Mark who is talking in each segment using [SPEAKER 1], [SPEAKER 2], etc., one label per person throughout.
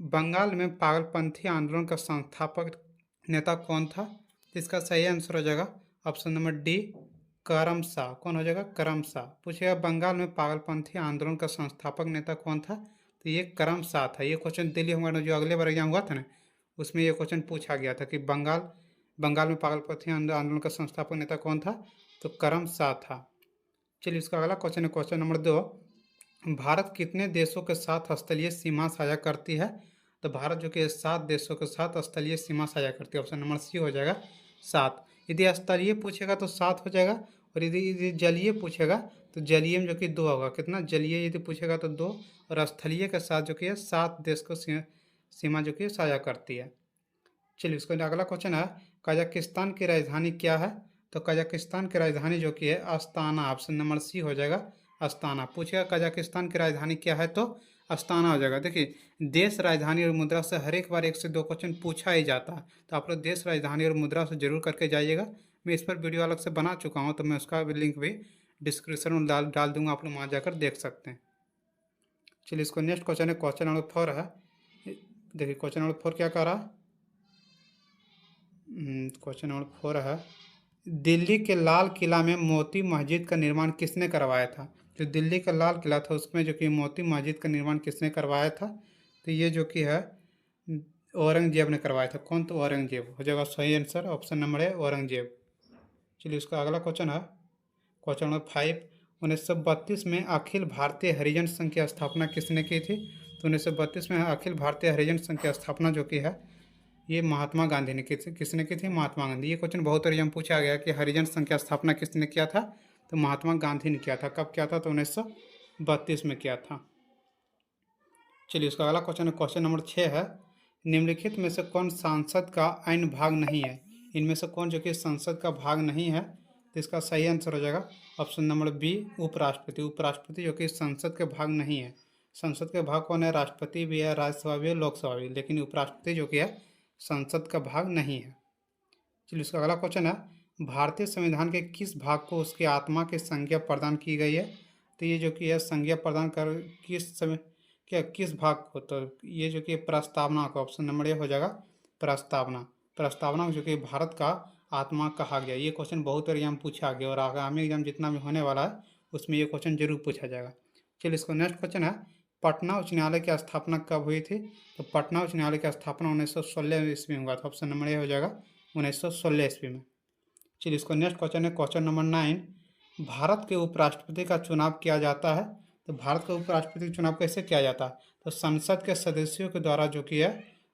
[SPEAKER 1] बंगाल में पागलपंथी आंदोलन का संस्थापक नेता कौन था? इसका सही आंसर हो जाएगा ऑप्शन नंबर डी, करमशाह। कौन हो जाएगा? करमशाह। पूछेगा बंगाल में पागलपंथी आंदोलन का संस्थापक नेता कौन था? तो ये करमशाह था। ये क्वेश्चन दिल्ली हमारा जो अगले बार एग्जाम हुआ था ना, उसमें ये क्वेश्चन पूछा गया था कि बंगाल बंगाल में पागलपंथी आंदोलन का संस्थापक नेता कौन था? तो करमशाह था। चलिए इसका अगला क्वेश्चन है क्वेश्चन नंबर 2। भारत कितने देशों के साथ स्थलीय सीमा साझा करती है? तो भारत जो कि 7 देशों के साथ स्थलीय सीमा साझा करती है। ऑप्शन नंबर सी हो जाएगा 7। यदि स्थलीय पूछेगा तो 7 हो जाएगा, और यदि जलीय पूछेगा तो जलीय में जो कि 2 होगा। कितना? जलीय यदि पूछेगा तो 2, और स्थलीय के साथ जो कि है 7 देश को सीमा जो कि साझा करती है। चलिए उसका अगला क्वेश्चन है, कजाकिस्तान की राजधानी क्या है? तो कजाकिस्तान की राजधानी जो कि है अस्ताना। ऑप्शन नंबर सी हो जाएगा अस्ताना। पूछेगा कजाकिस्तान की राजधानी क्या है? तो अस्ताना हो जाएगा। देखिए, देश, राजधानी और मुद्रा से हर एक बार 1 से 2 क्वेश्चन पूछा ही जाता है, तो आप लोग देश, राजधानी और मुद्रा से जरूर करके जाइएगा। मैं इस पर वीडियो अलग से बना चुका हूँ, तो मैं उसका भी लिंक भी डिस्क्रिप्शन में डाल दूंगा, आप लोग वहाँ जाकर देख सकते हैं। चलिए इसको नेक्स्ट क्वेश्चन है क्वेश्चन नंबर 4 है। देखिए क्वेश्चन नंबर 4 क्या कह रहा है? क्वेश्चन नंबर 4 है, दिल्ली के लाल किला में मोती मस्जिद का निर्माण किसने करवाया था? जो दिल्ली का लाल किला था उसमें जो कि मोती मस्जिद का निर्माण किसने करवाया था? तो ये जो कि है औरंगजेब ने करवाया था। कौन? तो औरंगजेब हो जाएगा सही आंसर। ऑप्शन नंबर है औरंगजेब। चलिए उसका अगला क्वेश्चन है क्वेश्चन नंबर 5। 1932 में अखिल भारतीय हरिजन संघ की स्थापना किसने की थी? तो 1932 में अखिल भारतीय हरिजन संघ की स्थापना जो की है ये महात्मा गांधी ने किसने की थी? महात्मा गांधी। ये क्वेश्चन बहुत बार पूछा गया कि हरिजन संघ की स्थापना किसने किया था? तो महात्मा गांधी ने किया था। कब किया था? तो 1932 में किया था। चलिए उसका अगला क्वेश्चन है क्वेश्चन नंबर 6 है, निम्नलिखित में से कौन संसद का अन्य भाग नहीं है? इनमें से कौन जो कि संसद का भाग नहीं है? तो इसका सही आंसर हो जाएगा ऑप्शन नंबर बी, उपराष्ट्रपति। उपराष्ट्रपति जो कि संसद के भाग नहीं है। संसद के भाग कौन है? राष्ट्रपति भी है, राज्यसभा भी है, लोकसभा भी, लेकिन उपराष्ट्रपति जो कि है संसद का भाग नहीं है। चलिए उसका अगला क्वेश्चन है, भारतीय संविधान के किस भाग को उसकी आत्मा की संज्ञा प्रदान की गई है? तो ये जो कि है संज्ञा प्रदान कर किस समय किस भाग को? तो ये जो कि प्रस्तावना का ऑप्शन नंबर ए हो जाएगा प्रस्तावना। प्रस्तावना जो कि भारत का आत्मा कहा गया। ये क्वेश्चन बहुत बार एग्जाम पूछा गया, और आगामी एग्जाम जितना भी होने वाला है उसमें ये क्वेश्चन जरूर पूछा जाएगा। चलिए इसको नेक्स्ट क्वेश्चन है, पटना उच्च न्यायालय की स्थापना कब हुई थी? तो पटना उच्च न्यायालय की स्थापना 1916 ईस्वी में हुआ था। ऑप्शन नंबर ए हो जाएगा 1916 ईस्वी में। चलिए इसको नेक्स्ट क्वेश्चन है क्वेश्चन नंबर 9। भारत के उपराष्ट्रपति का चुनाव किया जाता है। तो भारत के उपराष्ट्रपति का चुनाव कैसे किया जाता है? तो संसद के सदस्यों के द्वारा जो कि है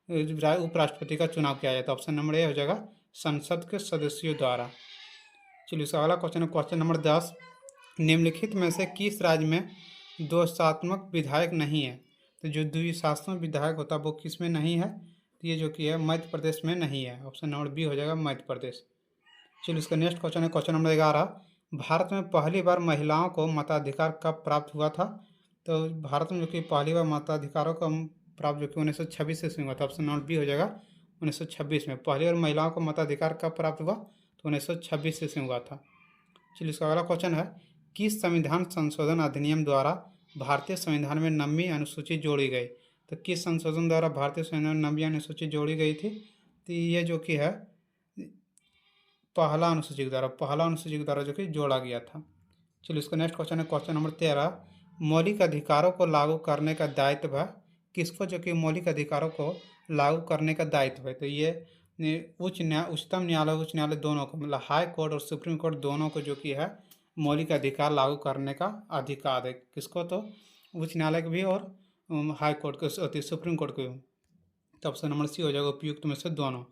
[SPEAKER 1] उपराष्ट्रपति का चुनाव किया जाता है। ऑप्शन नंबर ए हो जाएगा संसद के सदस्यों द्वारा। चलिए इसका अगला क्वेश्चन है क्वेश्चन नंबर 10। निम्नलिखित में से किस राज्य में द्वैशात्मक विधायक नहीं है? तो जो द्विशासक विधायक होता है वो किस में नहीं है? तो ये जो कि है मध्य प्रदेश में नहीं है। ऑप्शन नंबर बी हो जाएगा मध्य प्रदेश। चलिए इसका नेक्स्ट क्वेश्चन है क्वेश्चन नंबर 11। भारत में पहली बार महिलाओं को मताधिकार कब प्राप्त हुआ था? तो भारत में जो कि पहली बार मताधिकारों का प्राप्त जो कि 1926 ईस्वी में हुआ था। ऑप्शन नंबर बी हो जाएगा 1926 में। पहली बार महिलाओं को मताधिकार कब प्राप्त हुआ? तो 1926 ईस्वी में हुआ था। चलिए इसका अगला क्वेश्चन है, किस संविधान संशोधन अधिनियम द्वारा भारतीय संविधान में 9वीं अनुसूची जोड़ी गई? तो किस संशोधन द्वारा भारतीय संविधान में 9वीं अनुसूची जोड़ी गई थी? तो ये जो कि है पहला अनुसूची के द्वारा जो कि जोड़ा गया था। चलिए इसका नेक्स्ट क्वेश्चन है क्वेश्चन नंबर 13। मौलिक अधिकारों को लागू करने का दायित्व है किसको? जो कि मौलिक अधिकारों को लागू करने का दायित्व है। तो ये उच्चतम न्यायालय, उच्च न्यायालय दोनों को, मतलब हाई कोर्ट और सुप्रीम कोर्ट दोनों को जो कि है मौलिक अधिकार लागू करने का अधिकार है। किसको? तो उच्च न्यायालय को भी और हाई कोर्ट को, सुप्रीम कोर्ट को भी। तो ऑप्शन नंबर सी हो जाएगा उपयुक्त में से दोनों।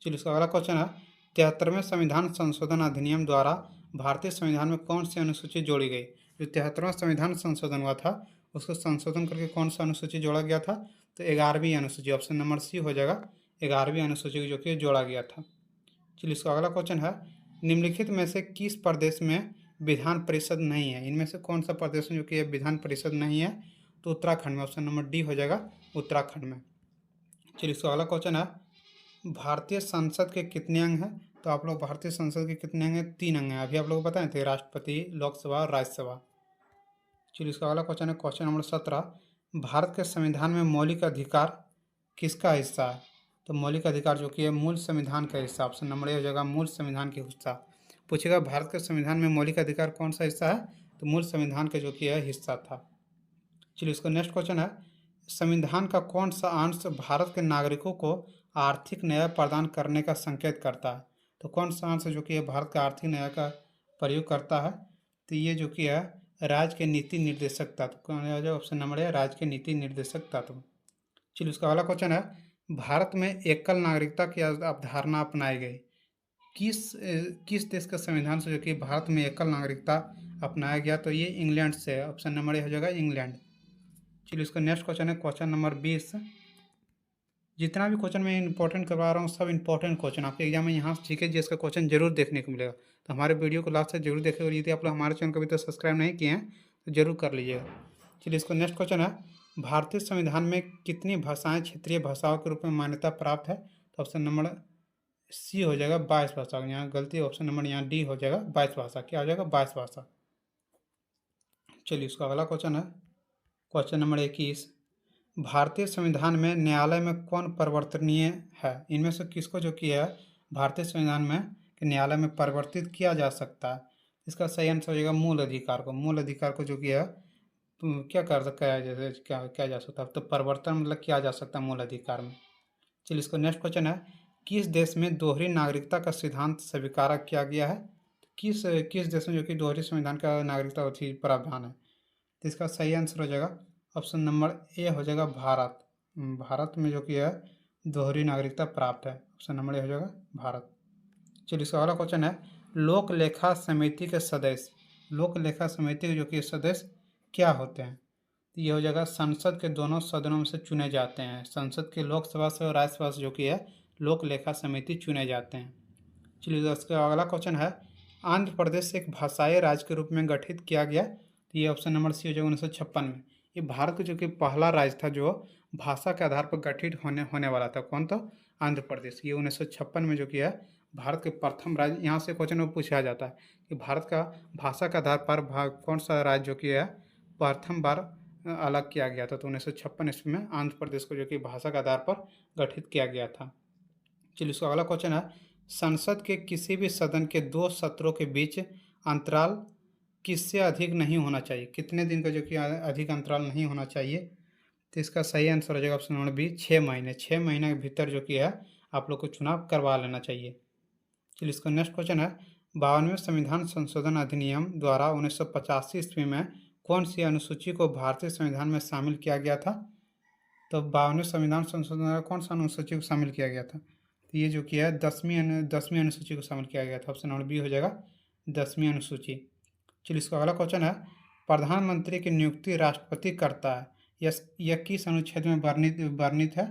[SPEAKER 1] चलिए इसका अगला क्वेश्चन है, 73वें संविधान संशोधन अधिनियम द्वारा भारतीय संविधान में कौन सी अनुसूची जोड़ी गई? जो 73वां संविधान संशोधन हुआ था उसको संशोधन करके कौन सा अनुसूची जोड़ा गया था? तो 11वीं अनुसूची। ऑप्शन नंबर सी हो जाएगा 11वीं अनुसूची जो कि जोड़ा गया था। चलिए इसका अगला क्वेश्चन है, निम्नलिखित में से किस प्रदेश में विधान परिषद नहीं है? इनमें से कौन सा प्रदेश में जो कि विधान परिषद नहीं है? तो उत्तराखंड में। ऑप्शन नंबर डी हो जाएगा उत्तराखंड में। चलिए इसका अगला क्वेश्चन है, भारतीय संसद के कितने अंग हैं? तो आप लोग भारतीय संसद के कितने अंग हैं? 3 अंग हैं। अभी आप लोग बताए थे राष्ट्रपति, लोकसभा और राज्यसभा। चलिए इसका अगला क्वेश्चन है क्वेश्चन नंबर 17। भारत के संविधान में मौलिक अधिकार किसका हिस्सा है? तो मौलिक अधिकार जो कि है मूल संविधान का हिस्सा। ऑप्शन नंबर ए हो जाएगा मूल संविधान के हिस्सा। पूछेगा भारत के संविधान में मौलिक अधिकार कौन सा हिस्सा है? तो मूल संविधान का जो कि है हिस्सा था। चलिए इसका नेक्स्ट क्वेश्चन है, संविधान का कौन सा अंश भारत के नागरिकों को आर्थिक न्याय प्रदान करने का संकेत करता है? तो कौन सा अंश जो कि है भारत का आर्थिक न्याय का प्रयोग करता है? तो ये जो कि है राज्य के नीति निर्देशक तत्व। कौन है? ऑप्शन नंबर है राज्य के नीति निर्देशक तत्व। चलिए उसका अगला क्वेश्चन है, भारत में एकल नागरिकता की अवधारणा अपनाई गई किस देश के संविधान से जो कि भारत में एकल नागरिकता अपनाया गया? तो ये इंग्लैंड से है। ऑप्शन नंबर ए हो जाएगा इंग्लैंड। चलिए इसका नेक्स्ट क्वेश्चन है क्वेश्चन नंबर 20। जितना भी क्वेश्चन मैं इंपॉर्टेंट करवा रहा हूँ सब इंपॉर्टेंट क्वेश्चन आपके एग्जाम में यहाँ जीके जीएस का क्वेश्चन जरूर देखने को मिलेगा। तो हमारे वीडियो को लास्ट तक जरूर देखें और यदि आप लोग हमारे चैनल को अभी तक सब्सक्राइब नहीं किए हैं तो जरूर कर लीजिएगा। चलिए इसका नेक्स्ट क्वेश्चन है, भारतीय संविधान में कितनी भाषाएं क्षेत्रीय भाषाओं के रूप में मान्यता प्राप्त है? तो ऑप्शन नंबर सी हो जाएगा 22 भाषा। यहाँ गलती, ऑप्शन नंबर यहाँ डी हो जाएगा 22 भाषा। क्या हो जाएगा? 22 भाषा। चलिए इसका अगला क्वेश्चन है क्वेश्चन नंबर 21, भारतीय संविधान में न्यायालय में कौन परिवर्तनीय है? इनमें से किसको जो कि है भारतीय संविधान में कि न्यायालय में परिवर्तित किया जा सकता है? इसका सही आंसर हो जाएगा मूल अधिकार को। मूल अधिकार को जो कि है क्या कर सकता है, जैसे क्या जा सकता है? तो परिवर्तन मतलब किया जा सकता है मूल अधिकार में। चलिए इसका नेक्स्ट क्वेश्चन है, किस देश में दोहरी नागरिकता का सिद्धांत स्वीकार किया गया है? किस किस देश में जो कि दोहरी संविधान का नागरिकता थी प्रावधान है? तो इसका सही आंसर हो जाएगा ऑप्शन नंबर ए हो जाएगा भारत। भारत में जो कि है दोहरी नागरिकता प्राप्त है। ऑप्शन नंबर ए हो जाएगा भारत। चलिए इसका अगला क्वेश्चन है, लोक लेखा समिति के सदस्य, लोक लेखा समिति के जो कि सदस्य क्या होते हैं? तो ये हो जाएगा संसद के दोनों सदनों में से चुने जाते हैं। संसद के लोकसभा से और राज्यसभा से जो कि है लोक लेखा समिति चुने जाते हैं। चलिए इसका अगला क्वेश्चन है, आंध्र प्रदेश एक भाषाई राज्य के रूप में गठित किया गया। तो ये ऑप्शन नंबर सी हो जाएगा 1956 में। ये भारत का जो कि पहला राज्य था जो भाषा के आधार पर गठित होने वाला था। कौन था? आंध्र प्रदेश। ये 1956 में जो कि है भारत के प्रथम राज्य। यहाँ से क्वेश्चन में पूछा जाता है कि भारत का भाषा के आधार पर कौन सा राज्य जो कि है प्रथम बार अलग किया गया था? तो 1956 ईस्वी में आंध्र प्रदेश को जो कि भाषा के आधार पर गठित किया गया था। चलिए इसका अगला क्वेश्चन है, संसद के किसी भी सदन के दो सत्रों के बीच अंतराल किससे अधिक नहीं होना चाहिए? कितने दिन का जो कि अधिक अंतराल नहीं होना चाहिए? तो इसका सही आंसर हो जाएगा ऑप्शन नंबर बी 6 महीने। 6 महीने के भीतर जो कि है आप लोग को चुनाव करवा लेना चाहिए। चलिए इसका नेक्स्ट क्वेश्चन है, 52वें संविधान संशोधन अधिनियम द्वारा 1985 ईस्वी में कौन सी अनुसूची को भारतीय संविधान में शामिल किया गया था? तो 52वें संविधान संशोधन द्वारा कौन सा अनुसूची को शामिल किया गया था? तो ये जो कि है 10वीं अनुसूची को शामिल किया गया था। ऑप्शन नंबर बी हो जाएगा 10वीं अनुसूची। चलिए इसका अगला क्वेश्चन है, प्रधानमंत्री की नियुक्ति राष्ट्रपति करता है, यह किस अनुच्छेद में वर्णित है?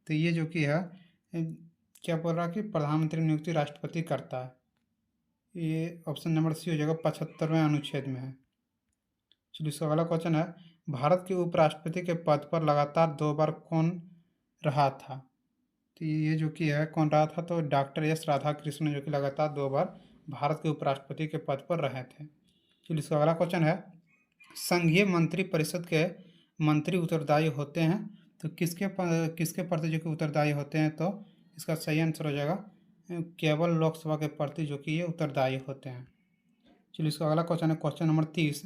[SPEAKER 1] तो ये जो कि है क्या बोल रहा है कि प्रधानमंत्री की नियुक्ति राष्ट्रपति करता है। ये ऑप्शन नंबर सी हो जाएगा 75वें अनुच्छेद में है। चलिए इसका अगला क्वेश्चन है, भारत के उपराष्ट्रपति के पद पर लगातार 2 बार कौन रहा था? तो ये जो कि है कौन रहा था? तो डॉक्टर एस राधाकृष्णन जो कि लगातार 2 बार भारत के उपराष्ट्रपति के पद पर रहे थे। चलिए इसका अगला क्वेश्चन है, संघीय मंत्री परिषद के मंत्री उत्तरदायी होते हैं। तो किसके प्रति जो कि उत्तरदायी होते हैं? तो इसका सही आंसर हो जाएगा केवल लोकसभा के प्रति जो कि ये उत्तरदायी होते हैं। चलिए इसका अगला क्वेश्चन है क्वेश्चन नंबर 30,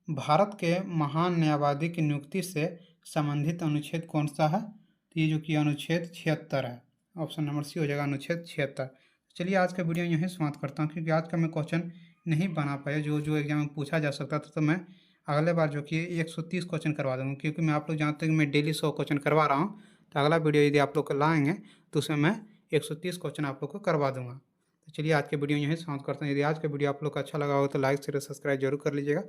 [SPEAKER 1] भारत के महान न्यायवादी की नियुक्ति से संबंधित अनुच्छेद कौन सा है? तो ये जो कि अनुच्छेद 76 है। ऑप्शन नंबर सी हो जाएगा अनुच्छेद 76। चलिए आज का वीडियो यहीं समाप्त करता हूँ, क्योंकि आज का मैं क्वेश्चन नहीं बना पाया जो एग्जाम में पूछा जा सकता था। तो मैं अगले बार जो कि 130 क्वेश्चन करवा दूँगा, क्योंकि मैं आप लोग जानते हैं कि मैं डेली 100 क्वेश्चन करवा रहा हूँ। तो अगला वीडियो यदि आप लोग को लाएंगे तो उसमें मैं 130 क्वेश्चन आप लोग को करवा दूँगा। तो चलिए आज के वीडियो यहीं समाप्त करते हैं। यदि आज का वीडियो आप लोग को अच्छा लगा हो तो लाइक शेयर सब्सक्राइब जरूर कर लीजिएगा।